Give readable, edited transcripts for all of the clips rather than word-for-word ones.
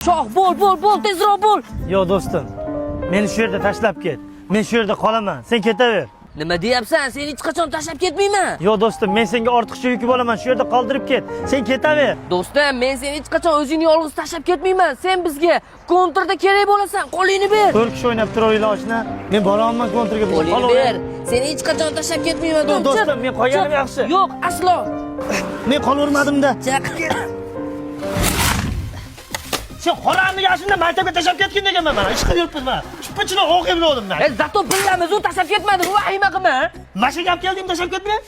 Shoh, bo'l, tezroq bo'l. Yo'q do'stim. Meni shu yerda tashlab ket. Men shu yerda qolaman. Sen ketaver. Nima deyapsan? Seni hech qachon tashlab ketmayman. Yo'q do'stim, men senga ortiqcha yuk bo'laman. Shu yerda qoldirib ket. Sen ketaver. Do'stim, men seni hech qachon o'zingni yolg'iz tashlab ketmayman. Sen bizga kontrda kerak bo'lasan. Qo'lingni ber. 4 kishi o'ynab turavinglar oshna. Men boraman kontrga. Qo'lingni ber. Seni hech qachon tashlab ketmayman, do'stim. Men qolganim yaxshi. Yo'q, aslo. Men qolavermadim-da. Sen qoramni yashunda maktabga tashlab ketgin deganman mana. Ish qilyapman mana. Chippichini o'qib o'ldim. Zato bilamiz, u tashlab ketmadi. Vahima qilma. Masha gap keldim tashlab ketmay.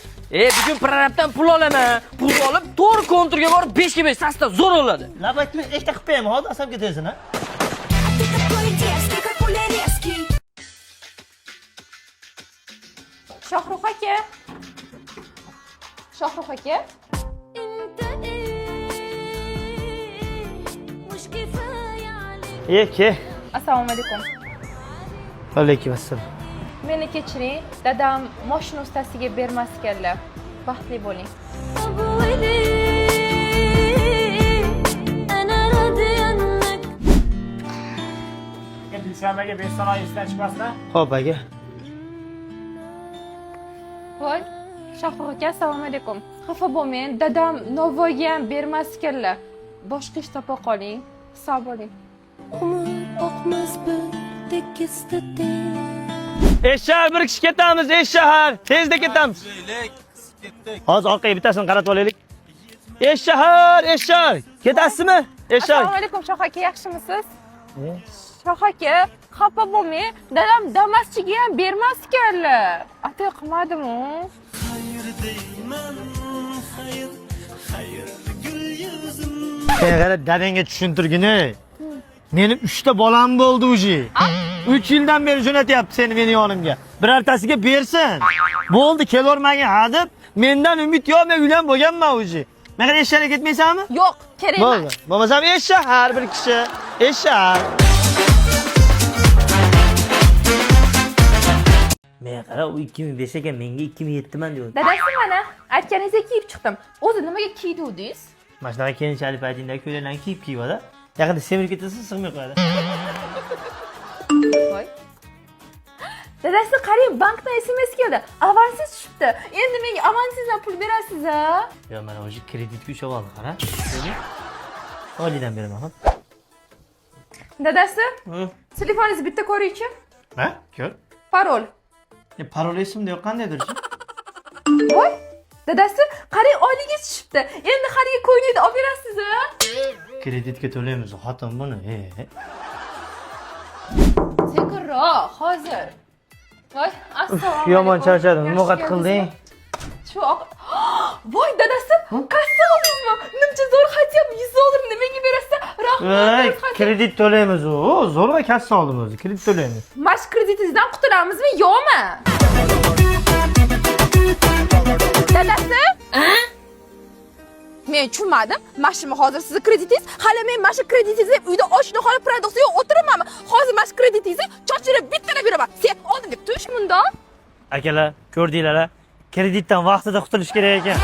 Bugun prorabdan pul olaman. Pul olib, to'g'ri kontrga borib 5 ga 5 sasda zo'r oladi. Labakni ekta qilib qo'yaman, hozir asabga tegsin, ha. Shohruh aka. Shohruh aka. Ke. Assalomu alaykum. Alaykum assalom. Meni kechiring. Dadam mashina ustasiga bermas ekanlar. Baxtli bo'ling. Dilshamaga 5 oy ishdan chiqmasdan. Xo'p, aka. Voy, Shohruh aka, assalomu alaykum. Xafa bo'lmang, dadam Novvoyga ham bermas ekanlar. Boshqa ish topa qoling. Sog' bo'ling. Eshshahar bir kishi ketamiz, Eshshahar. Tezda ketamiz. Hozir orqaga bittasini qaratib olaylik. Eshshahar. Ketasizmi? Eshshahar. Assalomu alaykum, Shoh aka, yaxshimisiz? Shoh aka, xafa bo'lmang, dadam Damaschiga ham bermas ekanlar. Ata qilmadim-ku. Sen qara dadangga tushuntirgin-ey. Mening 3 ta bolam bo'ldi o'zi. 3 yildan beri jo'natyapti seni meni yonimga. Birortasiga bersin. Bo'ldi, kelormagin ha deb, mendan umid yo'q, men uylanib bo'lganman o'zi. Meni eshshahga ketmaysanmi? Yo'q, kerak emas. Bo'ldi. Bo'lmasam Eshshahar bir kishi. Eshshahar. Men qara, u 2005 ekan, menga 2007 man deydi. Dadasi mana aytganingizga kiyib chiqdim. O'zi nimaga kiydingiz? Mana shunaqa keyinchalik paytingda ko'ylaklarni kiyib-kiyib-da. Yaqinda semirib ketsa sig'may qo'yadi. Voy. Dadasi qarang, bankdan SMS keldi. Avansiz tushibdi. Endi menga avansizdan pul berasiz-a? Yo, mana o'sha kreditga ushlab oldi, qara. Olidan beraman, xo'p. Dadasi, telefoningizni bitta ko'ring-chi. Ha? Ko'r. Parol. Parol esimda yo'q, qandaydir-chi? Voy. Dadasi, qarang, oyligingiz tushibdi. Endi har yil ko'ylakni olib berasiz-a? Kreditga to'laymiz, xotin buni. Sekinroq, hozir. Voy, assalomu alaykum. Yomon charchadim, nima qat qilding? Shu voy, dadasi, kassa oldingizmi? Nimcha zo'r xatyap 100 dollarni menga berasiz? Rahmat. Kredit to'laymiz u. Zo'rg'a kassa oldim o'zi. Kredit to'laymiz. Mash kreditingizdan qutulamizmi, yo'qmi? Dadasi? Men tushunmadim. Mashina hozir sizning kreditingiz, hali men mashina kreditingizni uyda ochni qolib produksiyaga o'tiribmanmi? Hozir mashina kreditingizni chochirib bittalab beraman. Sen oldin deb tush bundoq. Akalar, ko'rdinglar-a? Kreditdan vaqtida qutulish kerak ekan.